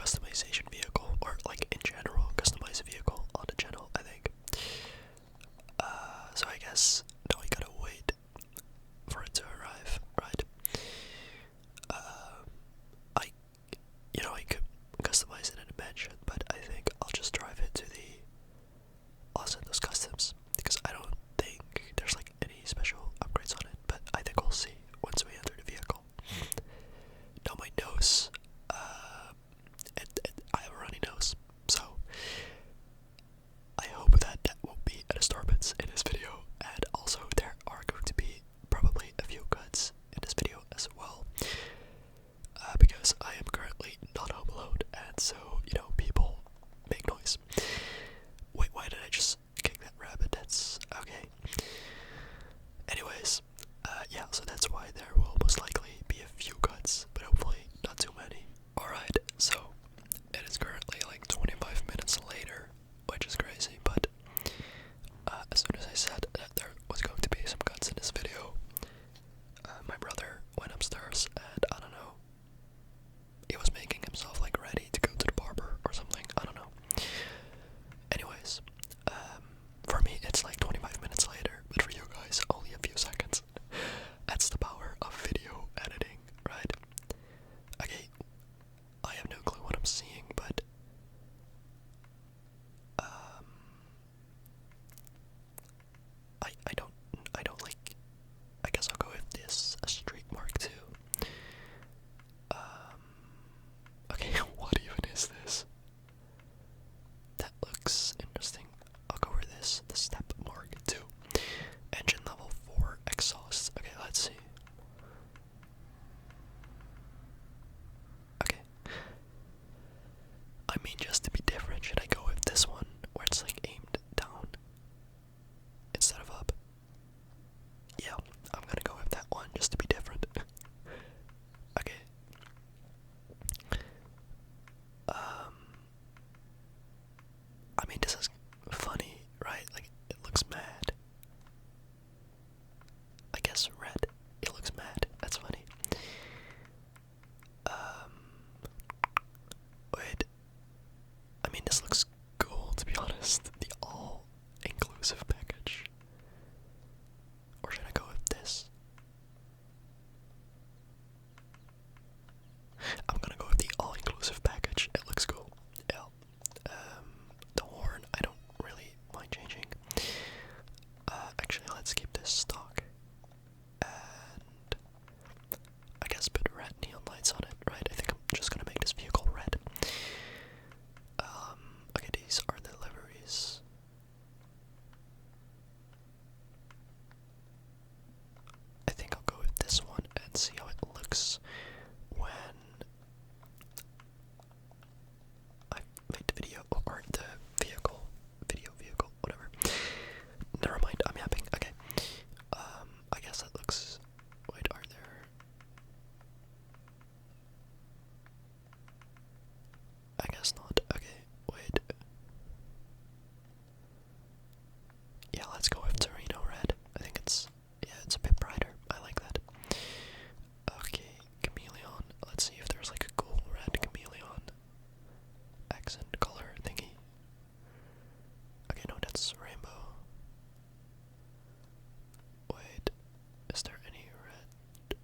customization vehicle, or like in general, customize a vehicle on the channel, I think. So I guess now we gotta wait for it to arrive, right? I could customize it in a mansion, but I think I'll just drive it to the Los Santos Customs, because I don't think there's like any special upgrades on it, but I think we'll see once we enter the vehicle. Now my nose, I have a runny nose, so I hope that won't be a disturbance in this video, and also there are going to be probably a few cuts in this video as well, because I am currently not home alone, and so, people make noise. Wait, why did I just kick that rabbit? That's okay. Anyways, yeah, so that's why there will most likely be a few cuts, but hopefully not too many. Alright, so it is currently like 25 minutes later, which is crazy, but as soon as I said that there was going to be some cuts in this video, my brother went upstairs, and I don't know, he was making himself like ready to go to the barber or something, I don't know. Anyways, for me it's like 25 minutes later, but for you guys only a few seconds. That's the power of video editing, right? Okay, I have no clue what I'm seeing, but I don't like, I guess I'll go with this, a Street Mark II. Okay, what even is this? That looks interesting. I'll go with this, the Step Mark II. Engine level 4 exhaust. Okay, let's see. Okay. I mean, just to be different, should I go with this one, where it's like aimed down instead of up? Yeah, I'm gonna go with that one, just to be different. Okay. I mean, this is funny, right? Like, it looks mad. I guess red. It looks mad. That's funny. Wait. I mean, this looks cool, to be honest. The all-inclusive package. Or should I go with this? I'm gonna go with the all-inclusive package. It looks cool. Yeah. The horn, I don't really mind changing. Actually, let's keep this stock. And I guess put red neon lights on it, right? I think I'm just gonna make this vehicle red. Okay, these are the liveries. I think I'll go with this one and see how it looks when I made the video, or the vehicle, whatever. Never mind, I'm yapping. Okay. I guess that looks, wait, are there, I guess not. Okay, wait. Yeah, let's go with Torino red. I think it's, yeah, it's a bit brighter. I like that. Okay, chameleon. Let's see if there's like a cool red chameleon accent color thingy. Okay, no, that's rainbow. Wait, is there any red?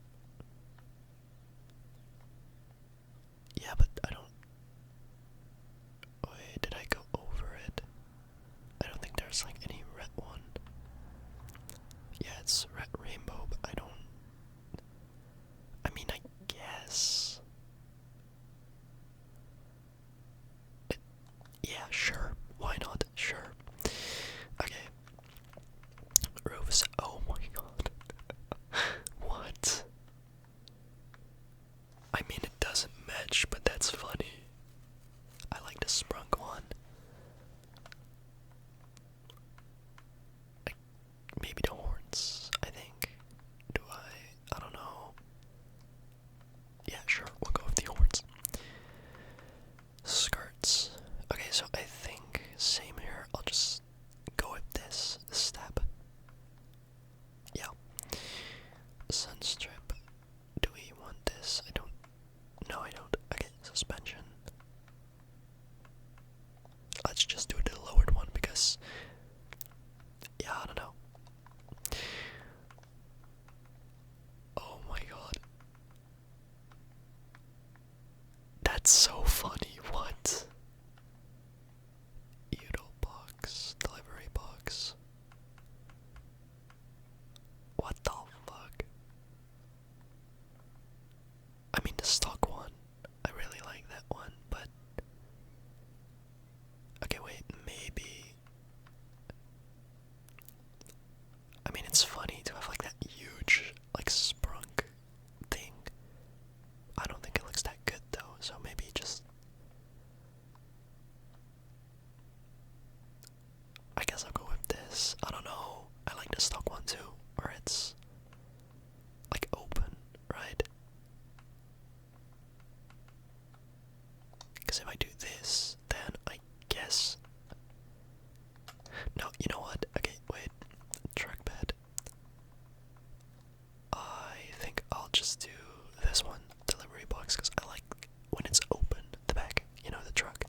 Yeah, but I don't. Wait, did I go over it? I don't think there's like any red one. Yeah, it's red rainbow, but I don't. I mean, I guess. Yeah, sure. Why not? Sure. Okay. Roofs. Oh my god. What? I mean, it doesn't match, but that's funny. I like the sprunk one. Maybe the horns, I think. Do I don't know. Yeah, sure, we'll go with the horns. Skirts. Okay, so I think Because if I do this, then I guess. No, you know what? Okay, wait. Trackpad. I think I'll just do this one, delivery box, because I like when it's open, the back, you know, the truck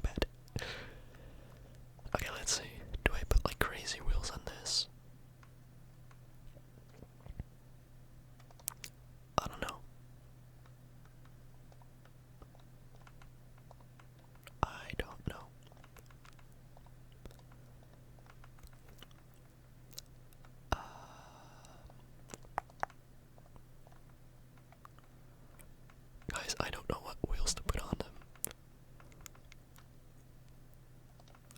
bed. Okay, let's see. Do I put like crazy wheels on this? I don't know. I don't know. Guys, I don't know what wheels to put on them.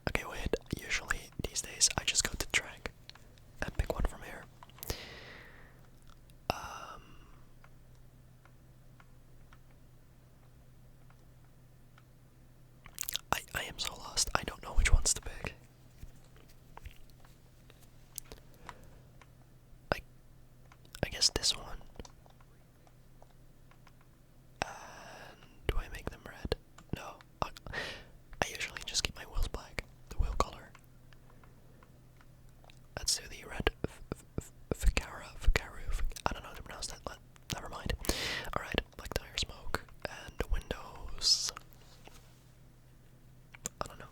Okay, wait. Usually these days I just go to track and pick one from here. I am so lost. I don't know which ones to pick. I guess this one. And do I make them red? No. I usually just keep my wheels black. The wheel color. Let's do the red 𝓫𝓮𝓪𝓭𝓮. I don't know how to pronounce that. Never mind. Alright, black tire smoke and windows. I don't know.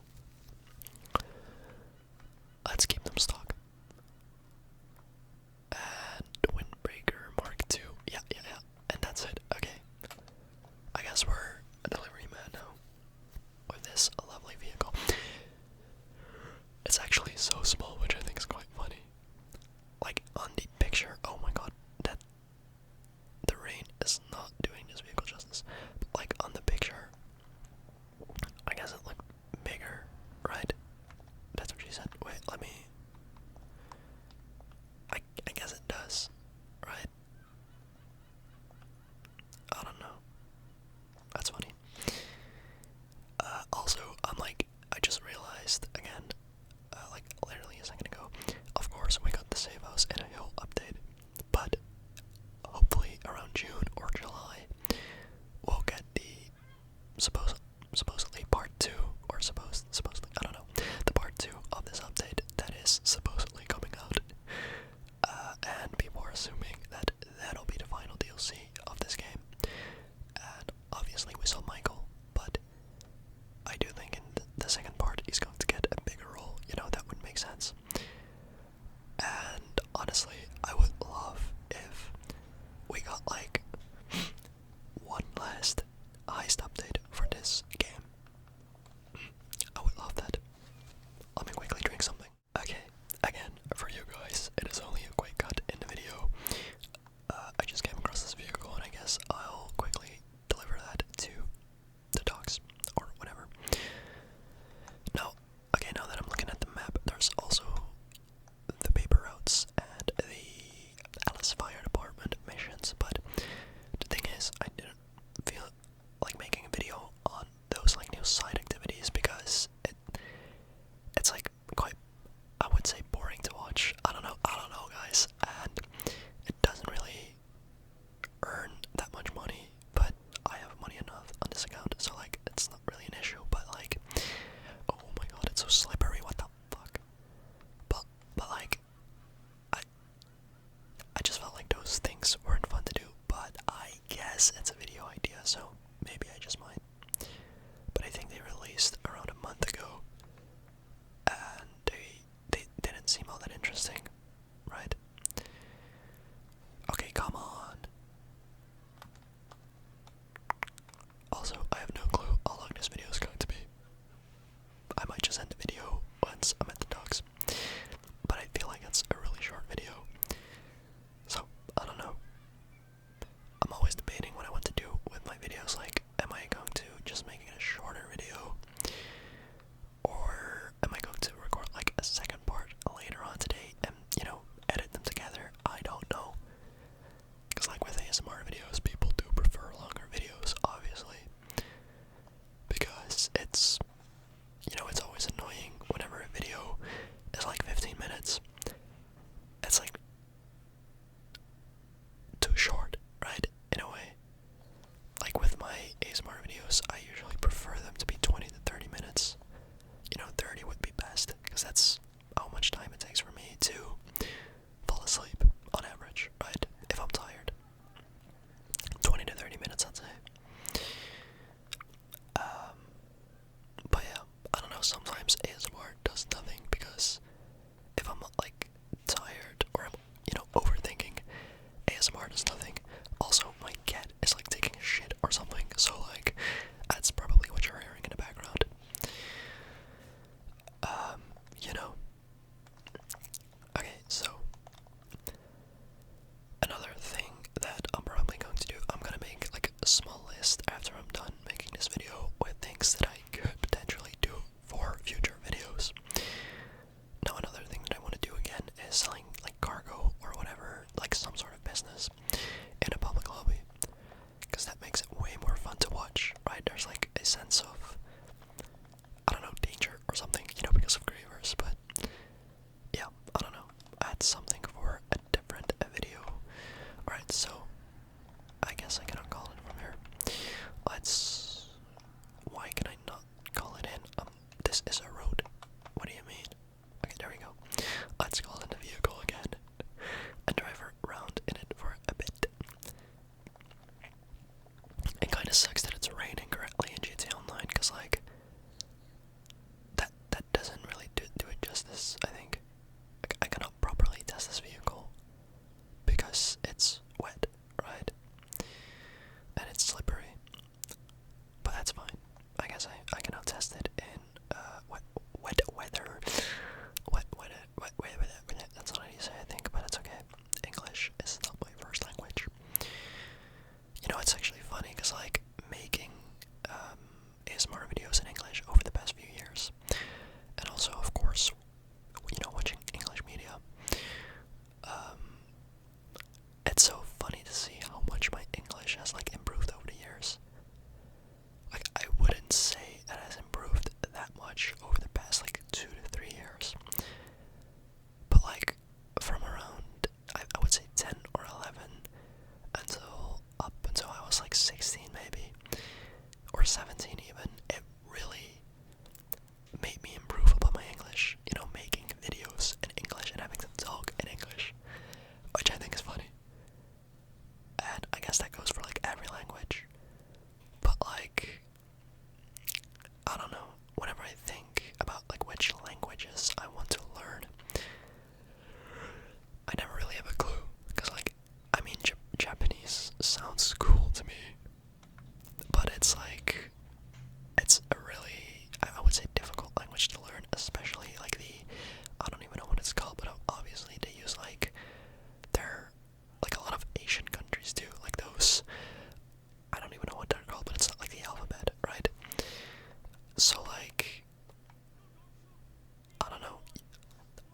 tasks that I could potentially do for future videos. Now another thing that I want to do again is selling like cargo or whatever, like some sort of business in a public lobby, because that makes it way more fun to watch, right? There's like a sense of, I don't know, danger or something, you know, because of grievers, but yeah, I don't know. That's something for a different video. Alright, so I guess I cannot call it from here. Why can I not call it in? This is a road. What do you mean? Okay, there we go. Let's call in the vehicle again and drive around in it for a bit. It kind of sucks that it's raining currently in GTA Online, because like that doesn't really do it justice. I think I cannot properly test this vehicle because it's wet, right? And it's slippery. But that's fine. I guess I cannot test it in wet weather. Wet weather. That's not how you say, I think, but it's okay. English is not my first language. You know, it's actually funny because like making ASMR videos in English over the past few years, and also of course, you know, watching English media, it's so funny to see how much my English has like improved over the years. Like, I wouldn't say it has improved that much over the past like 2 to 3 years, but like from around I would say 10 or 11 until I was like 16 maybe, or 17 even, it really made me improve upon my English, you know, making videos in English and having to talk in English, which I think is funny. And I guess that goes for like every language. But like, I don't know, whenever I think about like which languages I want to learn, I never really have a clue, because like, I mean, Japanese sounds cool to me, but it's like, it's a really, I would say, difficult language to learn, especially like I don't even know what it's called, but obviously they use like, they're like a lot of Asian countries do, like those, I don't even know what they're called, but it's not like the alphabet, right? So like, I don't know,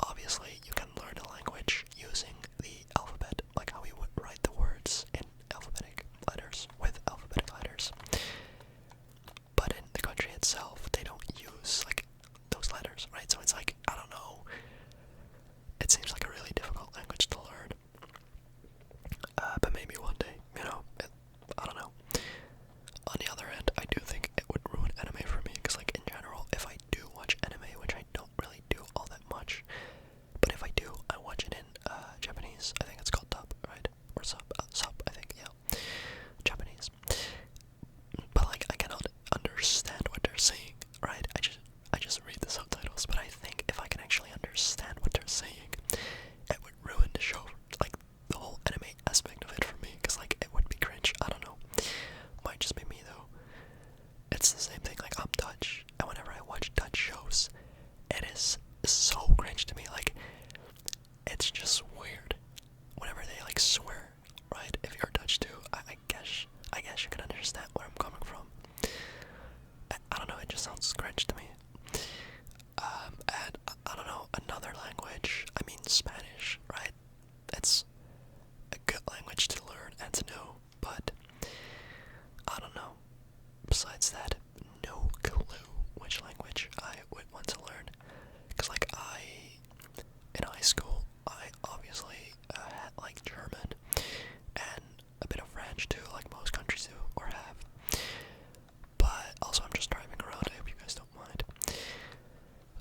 obviously you can learn a language using the alphabet, like how we would write the words in alphabetic letters, with alphabetic letters. But in the country itself, they don't use like those letters, right? So it's like, I don't know, it seems like a really difficult language to learn. But maybe one day, you know, I don't know. On the other hand, I do think it would ruin anime for me, because like in general, if I do watch anime, which I don't really do all that much, but if I do, I watch it in Japanese. I think it's called dub, right? Or sub, I think, yeah. Japanese. But like, I cannot understand what they're saying, right? I just read the subtitles, but I think if I can actually understand what they're saying, it would ruin the show, like the whole anime aspect of it for me, because like, it would be cringe. I don't know. Might just be me though. It's the same thing, like I'm Dutch, and whenever I watch Dutch shows, it is so cringe to me, like, it's just weird. Whenever they like swear, right? If you're Dutch too, I guess you can understand where I'm coming from. I don't know, it just sounds cringe to me. And I don't know, another language, I mean Spanish, right? It's a good language to learn and to know, but I don't know. Besides that, no clue which language I would want to learn. Because like in high school, I obviously had like German and a bit of French too, like most countries do or have. But also, I'm just driving around, I hope you guys don't mind.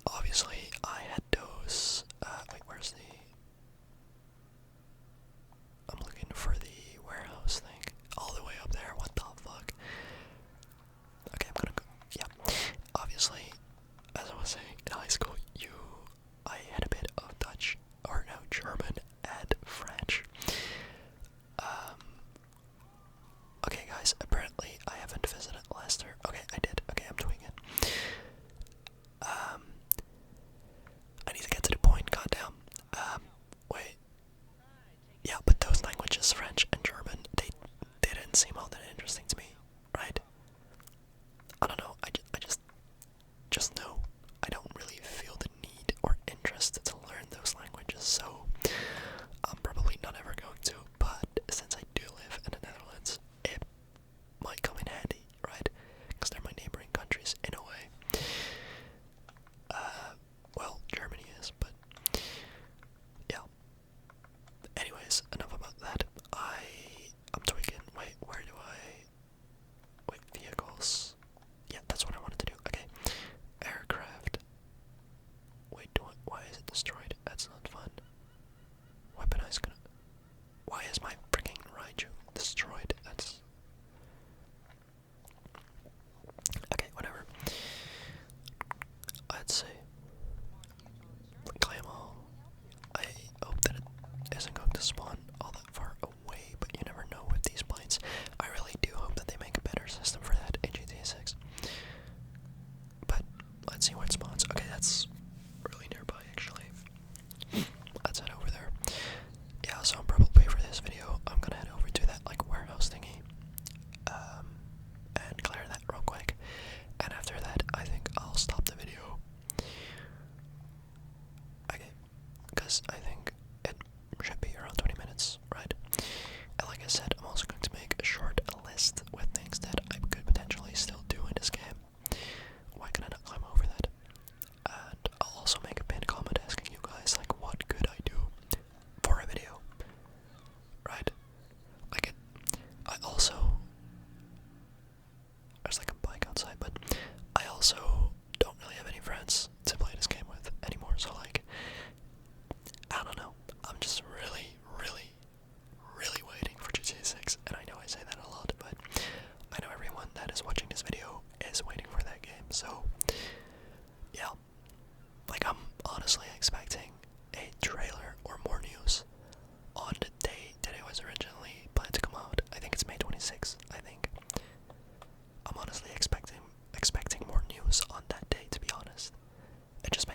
Obviously, I had those, wait, where's I'm looking for the warehouse thing. All the way up there, what the fuck? Okay, I'm gonna go, yeah. Obviously, as I was saying, in high school, I had a bit of Dutch, or no, German and French. Okay guys, apparently I haven't visited Leicester. Okay, I did. Okay, I'm doing it. I need to get to the point, goddamn. Wait. Yeah, but those languages, French and German, they didn't seem all that interesting to me, right? I don't know, I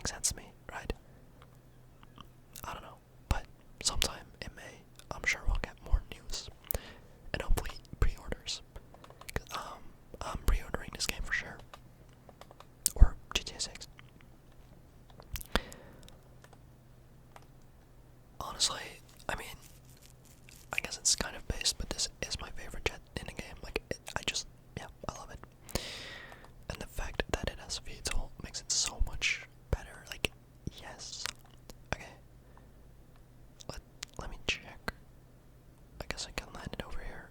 make sense to me, right? I don't know, but sometime in May, I'm sure we'll get more news, and hopefully pre-orders. I'm pre-ordering this game for sure, or GTA 6. Honestly, I mean, I guess it's kind of based, but this is my favorite jet in the game. Like, yeah, I love it. And the fact that it has VTOL makes it so much better. Like, yes. Okay. Let me check. I guess I can land it over here.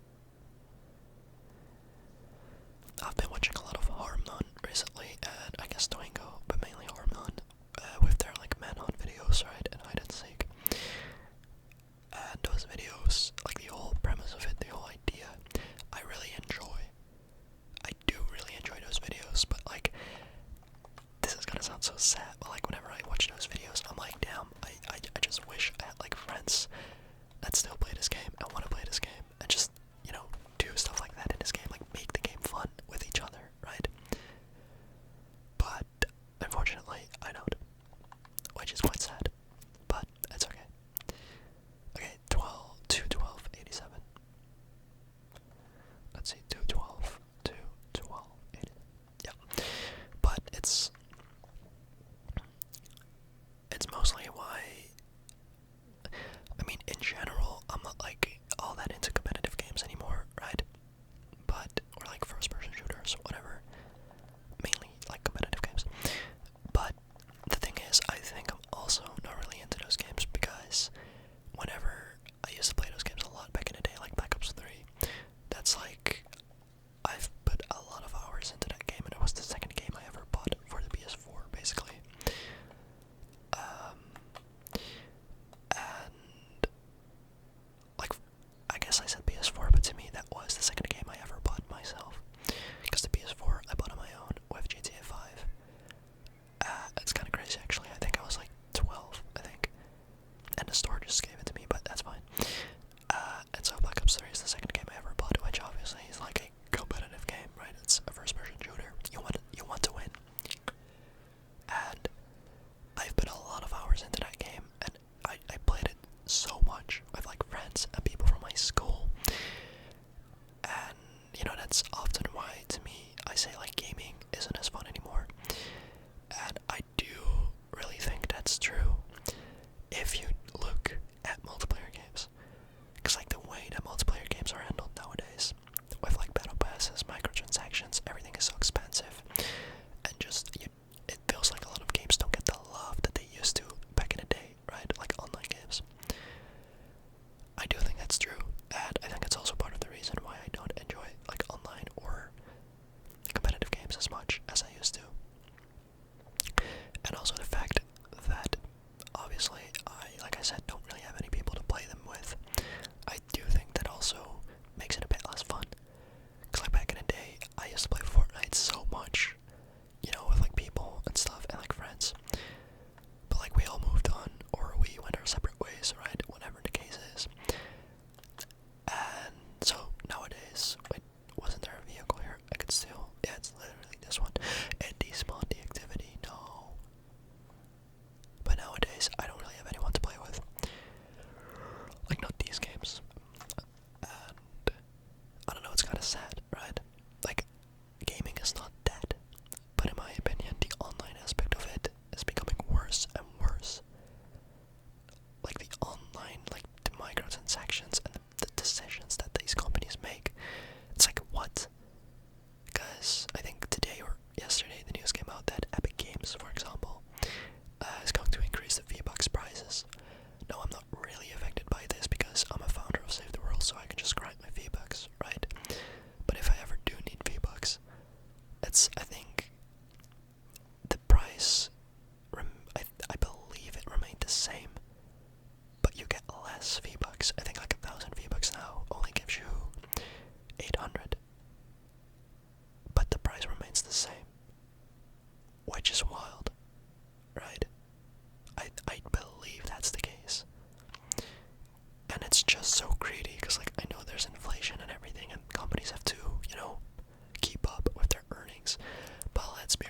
I've been watching a lot of 𝓤𝓮 recently, and I guess 𝓤𝓮, but mainly 𝓤𝓮, with their like manhunt videos, right, and hide and seek. And those videos, like the whole premise of it, the whole idea, I really enjoy. I do really enjoy those videos, but like, this is gonna sound so sad, but like whenever I watch those videos, I'm like, damn, I just wish I had like friends that still play this game and want to play this game and just, you know, do stuff like that in this game, like make the game fun with each other, right? But unfortunately, I don't, which is quite sad, but it's okay. Okay, 212.87. Let's see, 212.80. Yeah, but it's mostly why. I mean, in general, I'm not like all that into competitive games anymore, right? Or like first-person shooters, whatever. Mainly like competitive games. But the thing is, I think I'm also not really into those games because whenever I used to play those games a lot back in the day, like Black Ops 3, that's like, I've put a lot of hours into that game, and it was the second game I ever bought for the PS4, basically. And like, I guess I said PS4, but to me that was the second game I ever bought myself, because the PS4 I bought on my own with GTA 5. It's kind of crazy actually. I think I was like 12, I think, and the store just gave it to me, but that's fine. And so Black Ops 3 is the second game I ever bought, which obviously is like a competitive game, right? It's a first-person shooter. You want to win. And I've put a lot of hours into that game, and I played it so much with like friends and people from my school. And you know, that's often why to me I say like gaming isn't as fun anymore. And I do really think that's true if you look at multiplayer games. Because like the way that multiplayer games are handled nowadays, with like battle passes, microtransactions, everything is so expensive, and just it feels like a lot of games don't get the love that they used to back in the day, right? Like online games. I do think that's true, and I think it's also part of the reason why I don't enjoy like online or competitive games as much as I used to. And also the fact that obviously like I said, don't really have any people to play them with. I do think that also makes it a bit less fun. Cause like back in the day, I used to play Fortnite so much, you know, with like people and stuff and like friends. But like we all moved on, or we went our separate ways, right? Whatever the case is. And so nowadays, wait, wasn't there a vehicle here? I could steal. Yeah, it's literally this one. And despawn the activity. No. But nowadays, I don't really have anyone to play with. Like, not these games. And I don't know, it's kind of sad, right? Like, gaming is not dead. But in my opinion, the online aspect of it is becoming worse and worse. Like, the online, like, the microtransactions and the decisions that these companies make. It's like, what? Because I think today or yesterday the news came out that Epic Games, for example, is going to increase the V-Bucks prices. No, I'm not really affected by this because I'm a founder of Save the World, so I can just grind my V-Bucks, right? But if I ever do need V-Bucks, I think the price, I believe it remained the same, but you get less V-Bucks. I think like 1,000 V-Bucks now only gives you 800, but the price remains the same, which is wild, right? I believe that's the case. And it's just so greedy, because like I know there's inflation and everything, and companies have to, you know, keep up with their earnings. But let's be